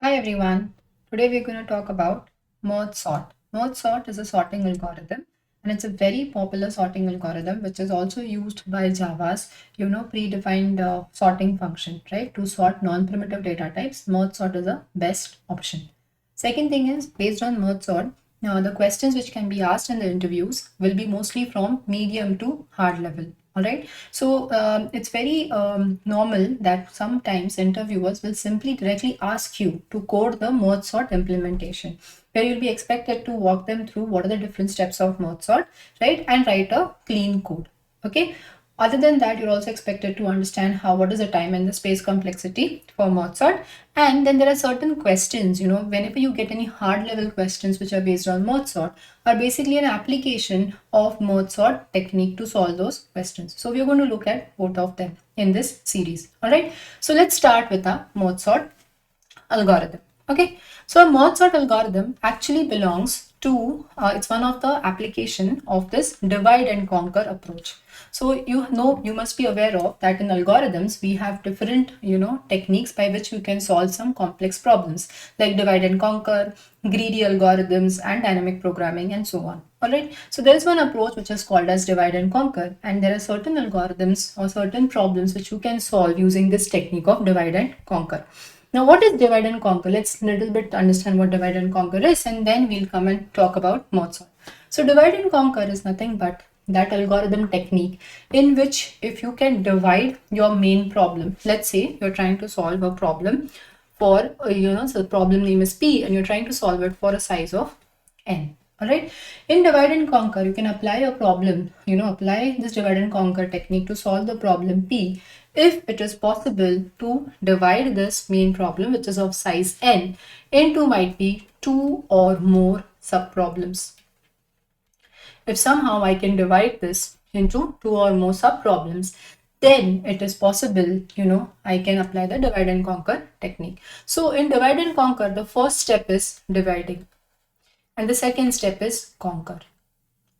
Hi everyone. Today we're going to talk about merge sort. Merge sort is a sorting algorithm and it's a very popular sorting algorithm which is also used by Java's predefined sorting function, right? To sort non-primitive data types, merge sort is a best option. Second thing is based on merge sort, the questions which can be asked in the interviews will be mostly from medium to hard level. All right. So it's very normal that sometimes interviewers will simply directly ask you to code the merge sort implementation, where you'll be expected to walk them through what are the different steps of merge sort, right, and write a clean code. Okay. Other than that, you're also expected to understand what is the time and the space complexity for Mozart. And then there are certain questions, whenever you get any hard level questions which are based on Mozart, are basically an application of Mozart technique to solve those questions. So we're going to look at both of them in this series. All right. So let's start with the Mozart algorithm. Okay, so a merge sort algorithm actually belongs to it's one of the application of this divide and conquer approach. So you must be aware of that in algorithms we have different techniques by which we can solve some complex problems like divide and conquer, greedy algorithms, and dynamic programming, and so on. All right, so there is one approach which is called as divide and conquer, and there are certain algorithms or certain problems which you can solve using this technique of divide and conquer. Now, what is divide and conquer? Let's little bit understand what divide and conquer is, and then we'll come and talk about Mozart. So, divide and conquer is nothing but that algorithm technique in which if you can divide your main problem, let's say you're trying to solve a problem for, so the problem name is P and you're trying to solve it for a size of N. All right. In divide and conquer, you can apply a problem, apply this divide and conquer technique to solve the problem P if it is possible to divide this main problem, which is of size N, into might be two or more subproblems. If somehow I can divide this into two or more subproblems, then it is possible, I can apply the divide and conquer technique. So in divide and conquer, the first step is dividing. And the second step is conquer.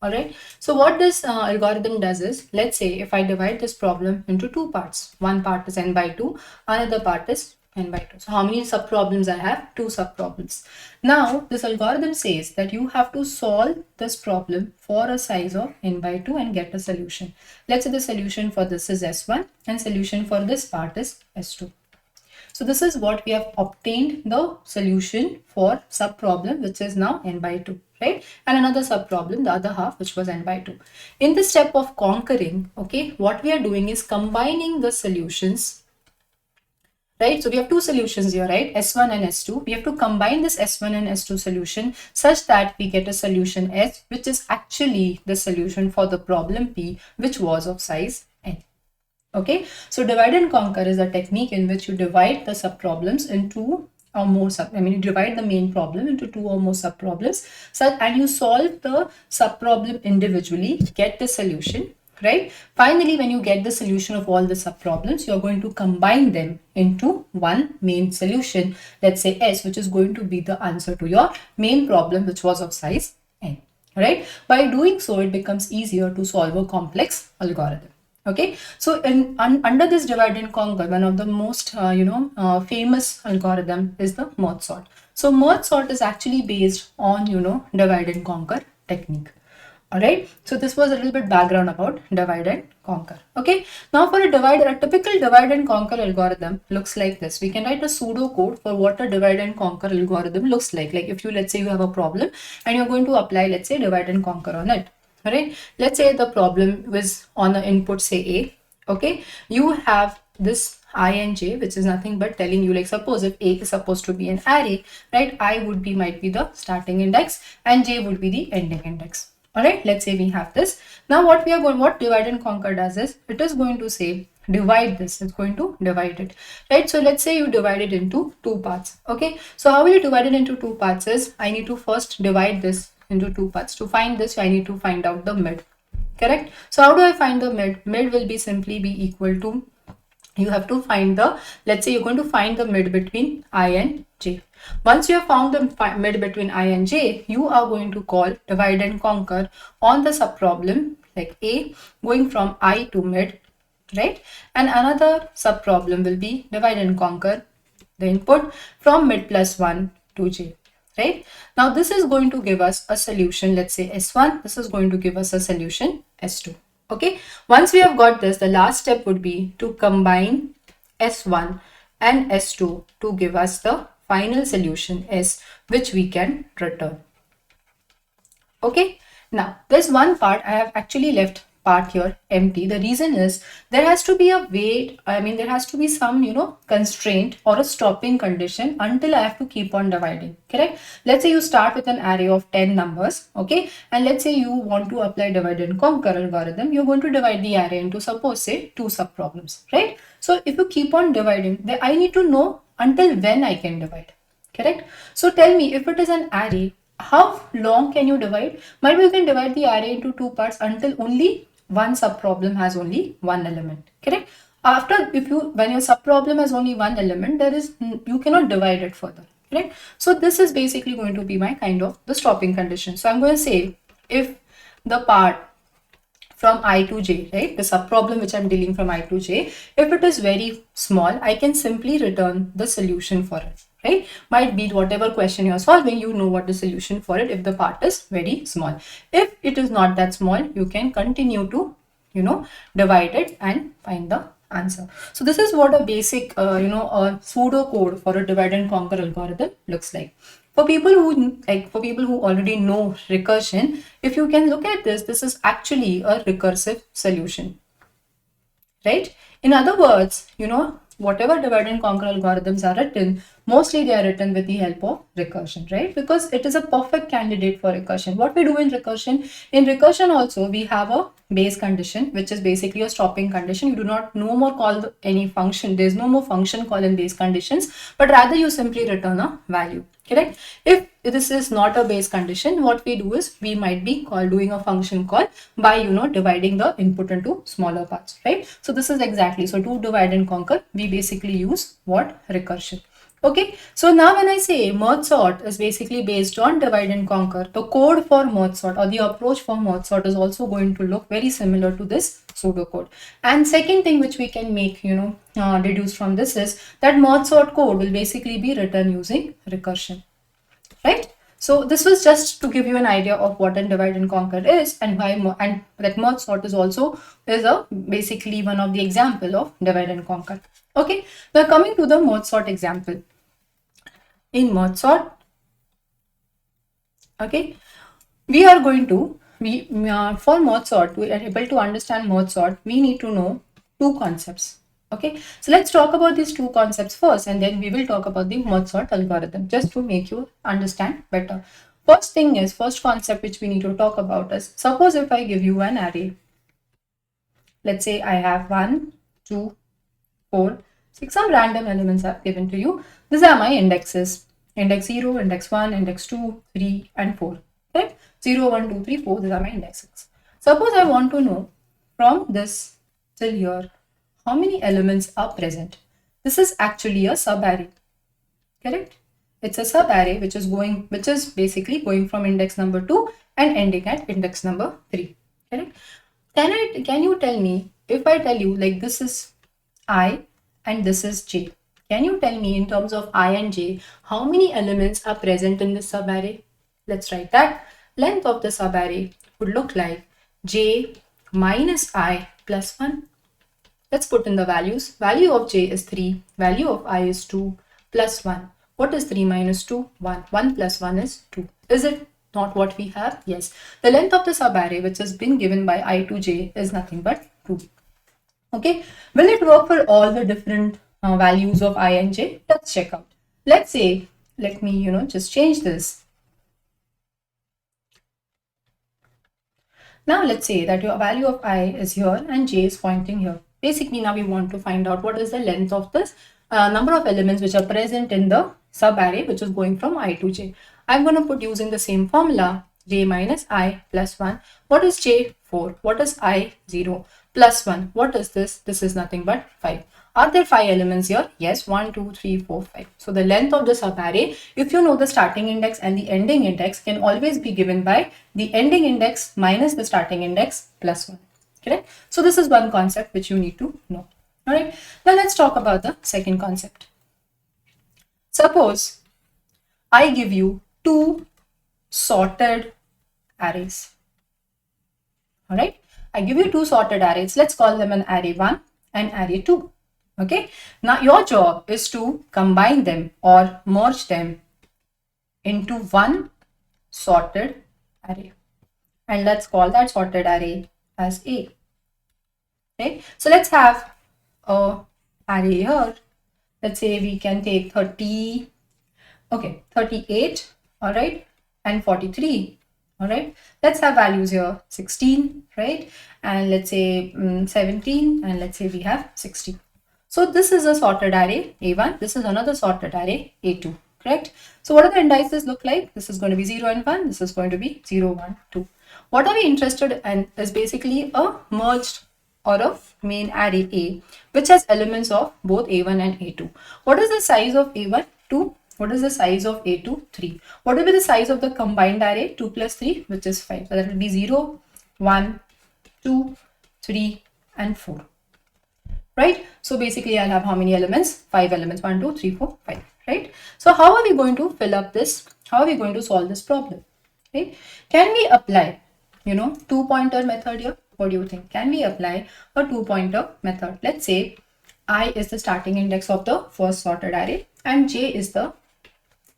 All right. So what this algorithm does is, let's say if I divide this problem into two parts, one part is n by 2, another part is n by 2. So how many subproblems I have? Two subproblems. Now this algorithm says that you have to solve this problem for a size of n by 2 and get a solution. Let's say the solution for this is S1 and solution for this part is S2. So this is what we have obtained the solution for subproblem, which is now n by 2, right? And another subproblem, the other half, which was n by 2. In the step of conquering, okay, what we are doing is combining the solutions, right? So we have two solutions here, right? S1 and S2. We have to combine this S1 and S2 solution such that we get a solution S, which is actually the solution for the problem P, which was of size n. Okay, so divide and conquer is a technique in which you divide the subproblems into or more you divide the main problem into two or more subproblems, and you solve the subproblem individually, get the solution, right? Finally, when you get the solution of all the subproblems, you're going to combine them into one main solution, let's say S, which is going to be the answer to your main problem, which was of size n, right? By doing so, it becomes easier to solve a complex algorithm. Okay, so under this divide and conquer, one of the most famous algorithm is the merge sort. So merge sort is actually based on divide and conquer technique. All right, so this was a little bit background about divide and conquer. Okay, now for a typical divide and conquer algorithm looks like this. We can write a pseudo code for what a divide and conquer algorithm looks like. Like if you, let's say you have a problem and you're going to apply, let's say, divide and conquer on it. All right, let's say the problem was on the input, say A. Okay, you have this I and j, which is nothing but telling you, like, suppose if A is supposed to be an array, right, I would be might be the starting index and j would be the ending index. All right, let's say we have this. Now what divide and conquer does is it is going to say divide this, it's going to divide it, right? So let's say you divide it into two parts. Okay, so how will you divide it into two parts is I need to first divide this into two parts. To find this, I need to find out the mid, correct? So how do I find the mid? Mid will be simply be equal to, you have to find the, let's say you're going to find the mid between I and j. Once you have found the mid between I and j, you are going to call divide and conquer on the subproblem like A going from I to mid, right? And another subproblem will be divide and conquer the input from mid plus 1 to j, right? Now this is going to give us a solution, let's say S1. This is going to give us a solution S2. Okay, once we have got this, the last step would be to combine S1 and S2 to give us the final solution S, which we can return. Okay, now there's one part I have actually left part here empty. The reason is there has to be a way, there has to be some, constraint or a stopping condition until I have to keep on dividing, correct? Let's say you start with an array of 10 numbers, okay? And let's say you want to apply divide and conquer algorithm. You're going to divide the array into, suppose, say 2 subproblems, right? So if you keep on dividing, I need to know until when I can divide, correct? So tell me, if it is an array, how long can you divide? Maybe you can divide the array into 2 parts until only one subproblem has only one element, correct? After, when your subproblem has only one element, you cannot divide it further, correct? So this is basically going to be my kind of the stopping condition. So I'm going to say, if the part from I to j, right, the subproblem which I'm dealing from I to j, if it is very small, I can simply return the solution for it, right? Might be whatever question you're solving, you know what the solution for it if the part is very small. If it is not that small, you can continue to, divide it and find the answer. So this is what a basic, a pseudo code for a divide and conquer algorithm looks like. For people who already know recursion, if you can look at this, this is actually a recursive solution, right? In other words, whatever divide and conquer algorithms are written, mostly they are written with the help of recursion, right? Because it is a perfect candidate for recursion. What we do in recursion also, we have a base condition, which is basically a stopping condition. You do not no more call any function. There's no more function call in base conditions, but rather you simply return a value, correct? If this is not a base condition, what we do is we might be doing a function call by, dividing the input into smaller parts, right? So this is exactly, so to divide and conquer, we basically use what? Recursion. Okay, so now when I say merge sort is basically based on divide and conquer, the code for merge sort or the approach for merge sort is also going to look very similar to this pseudocode. And second thing which we can make, deduce from this is that merge sort code will basically be written using recursion, right? So this was just to give you an idea of what a divide and conquer is and why, and that merge sort is also basically one of the example of divide and conquer. Okay, now coming to the merge sort example. In merge sort, okay, we are going to, for merge sort, we are able to understand merge sort, we need to know two concepts. Okay, so let's talk about these two concepts first, and then we will talk about the merge sort algorithm, just to make you understand better. First concept which we need to talk about is, suppose if I give you an array, let's say I have 1, 2, 4, 6, some random elements are given to you. These are my indexes, index 0, index 1, index 2, 3, and 4. Okay? 0, 1, 2, 3, 4, these are my indexes. Suppose I want to know from this till here, how many elements are present. This is actually a subarray, correct? It's a subarray which is basically going from index number 2 and ending at index number 3, correct? Can you tell me, if I tell you like this is I and this is j, can you tell me in terms of I and j, how many elements are present in this subarray? Let's write that. Length of the subarray would look like j minus I plus 1. Let's put in the values. Value of j is 3, value of I is 2, plus 1. What is 3 minus 2? 1. 1 plus 1 is 2. Is it not what we have? Yes. The length of the subarray, which has been given by I to j, is nothing but 2. Okay. Will it work for all the different values of I and j? Let's check out. Let's say, let me, just change this. Now let's say that your value of I is here and j is pointing here. Basically, now we want to find out what is the length of this number of elements which are present in the subarray, which is going from I to j. I'm going to put using the same formula, j minus I plus 1. What is j? 4. What is I? 0. Plus 1. What is this? This is nothing but 5. Are there 5 elements here? Yes, 1, 2, 3, 4, 5. So the length of the subarray, if you know the starting index and the ending index, can always be given by the ending index minus the starting index plus 1. Correct? So this is one concept which you need to know. Alright. Now let's talk about the second concept. Suppose I give you two sorted arrays. All right. I give you two sorted arrays. Let's call them an array 1 and array 2. Okay. Now your job is to combine them or merge them into one sorted array. And let's call that sorted array as A. Okay. So let's have a array here. Let's say we can take 30, okay, 38, all right, and 43. All right, let's have values here 16, right, and let's say 17, and let's say we have 60. So this is a sorted array A1, this is another sorted array A2, correct? So what are the indices look like? This is going to be 0 and 1, this is going to be 0, 1, 2. What are we interested in is basically a merged or a main array A, which has elements of both A1 and A2. What is the size of A1? 2. What is the size of A2? 3. What will be the size of the combined array? 2 plus 3, which is 5. So that will be 0, 1, 2, 3, and 4. Right? So basically I'll have how many elements? 5 elements. 1, 2, 3, 4, 5. Right? So how are we going to fill up this? How are we going to solve this problem? Right? Can we apply, two-pointer method here? What do you think? Can we apply a two-pointer method? Let's say I is the starting index of the first sorted array and j is the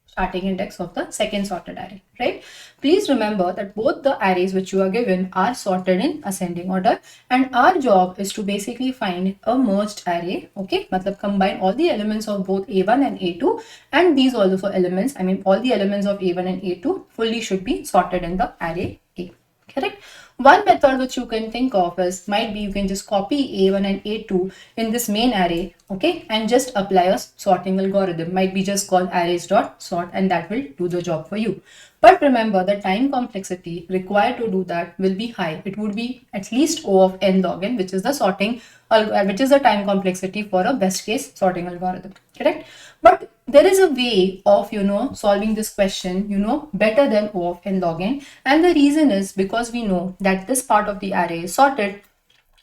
starting index of the second sorted array, right? Please remember that both the arrays which you are given are sorted in ascending order, and our job is to basically find a merged array, okay? Matlab combine all the elements of both A1 and A2, and these also elements, all the elements of A1 and A2 fully should be sorted in the array A, correct? One method which you can think of is might be you can just copy A1 and A2 in this main array, okay, and just apply a sorting algorithm. Might be just called arrays.sort, and that will do the job for you. But remember, the time complexity required to do that will be high. It would be at least O of n log n, which is the time complexity for a best case sorting algorithm, correct? But there is a way of, solving this question, better than O of n log n. And the reason is because we know that this part of the array is sorted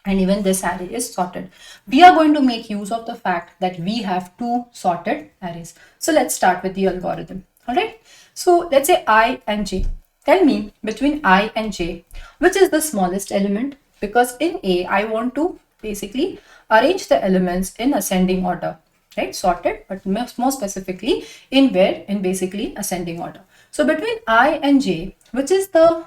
and even this array is sorted. We are going to make use of the fact that we have two sorted arrays. So let's start with the algorithm. All right. So let's say I and j. Tell me between I and j, which is the smallest element? Because in A, I want to basically arrange the elements in ascending order, right? Sorted, but more specifically in where? In basically ascending order. So between I and j, which is the,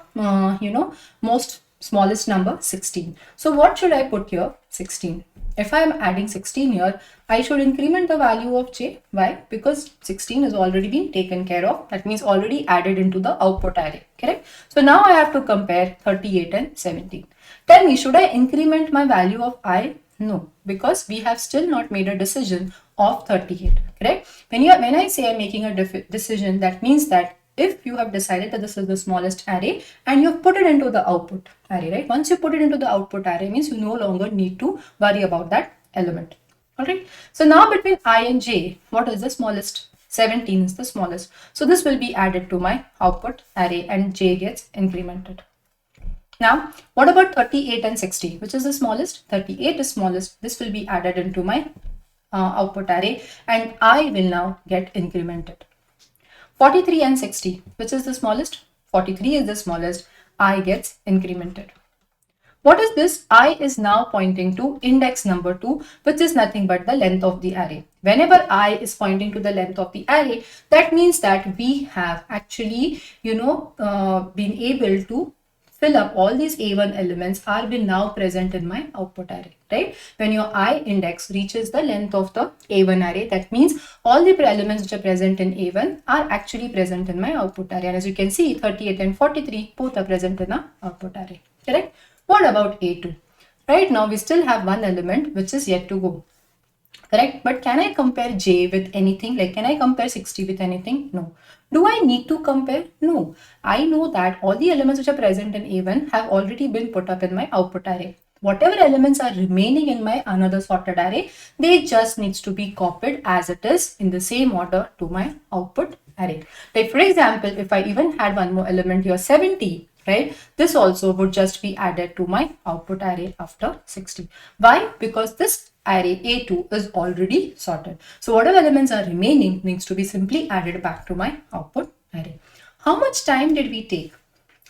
most smallest number? 16. So what should I put here? 16. If I am adding 16 here, I should increment the value of j. Why? Because 16 has already been taken care of. That means already added into the output array. Correct? So now I have to compare 38 and 17. Tell me, should I increment my value of I? No, because we have still not made a decision of 38. Correct? When I say I'm making a decision, that means that if you have decided that this is the smallest array and you have put it into the output array, right? Once you put it into the output array, means you no longer need to worry about that element. All right. So now between I and j, what is the smallest? 17 is the smallest. So this will be added to my output array and j gets incremented. Now, what about 38 and 60? Which is the smallest? 38 is smallest. This will be added into my output array and I will now get incremented. 43 and 60, which is the smallest? 43 is the smallest. I gets incremented. What is this? I is now pointing to index number 2, which is nothing but the length of the array. Whenever I is pointing to the length of the array, that means that we have actually, been able to fill up all these A1 elements are been now present in my output array, right? When your I index reaches the length of the A1 array, that means all the elements which are present in A1 are actually present in my output array. And as you can see, 38 and 43 both are present in our output array, correct? What about A2? Right now, we still have one element which is yet to go. Correct? But can I compare j with anything? Like, can I compare 60 with anything? No. Do I need to compare? No. I know that all the elements which are present in A1 have already been put up in my output array. Whatever elements are remaining in my another sorted array, they just needs to be copied as it is in the same order to my output array. Like for example, if I even had one more element here, 70, right? This also would just be added to my output array after 60. Why? Because this array A2 is already sorted. So whatever elements are remaining needs to be simply added back to my output array. How much time did we take?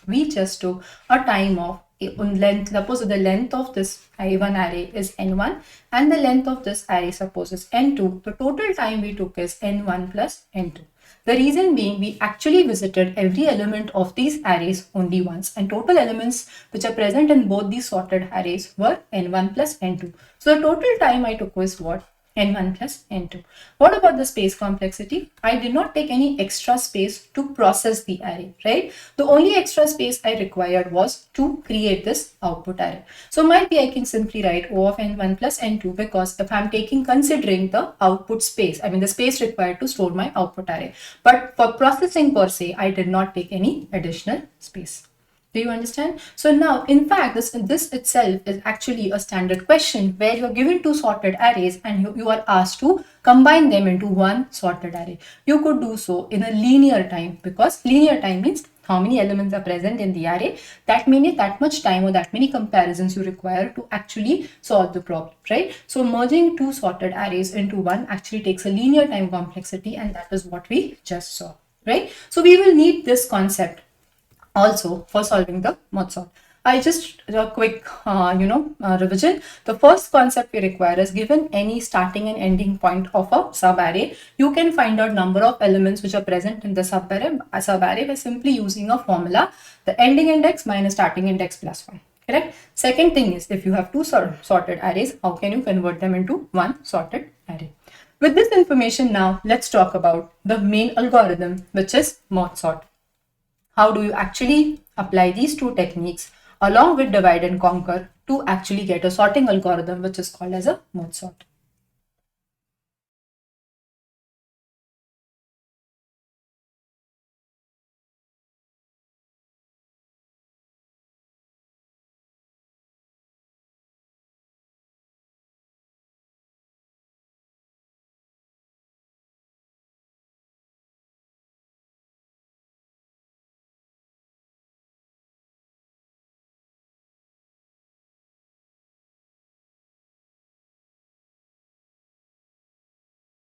We just took a time of length. Suppose the length of this I1 array is n1 and the length of this array suppose is n2. The total time we took is n1 plus n2. The reason being we actually visited every element of these arrays only once, and total elements which are present in both these sorted arrays were n1 plus n2. So the total time I took was what? N1 plus N2. What about the space complexity? I did not take any extra space to process the array, right? The only extra space I required was to create this output array. So might be I can simply write O of N1 plus N2, because if I'm considering the output space, I mean the space required to store my output array. But for processing per se, I did not take any additional space. Do you understand? So now, in fact, this itself is actually a standard question where you're given two sorted arrays and you are asked to combine them into one sorted array. You could do so in a linear time, because linear time means how many elements are present in the array. That means that much time or that many comparisons you require to actually solve the problem, right? So merging two sorted arrays into one actually takes a linear time complexity, and that is what we just saw, right? So we will need this concept also for solving the mod sort. I just a quick revision. The first concept we require is, given any starting and ending point of a subarray, you can find out number of elements which are present in the subarray by simply using a formula, the ending index minus starting index plus 1. Correct? Second thing is, if you have two sorted arrays, how can you convert them into one sorted array? With this information now, let's talk about the main algorithm, which is mod sort. How do you actually apply these two techniques along with divide and conquer to actually get a sorting algorithm which is called as a mod sort?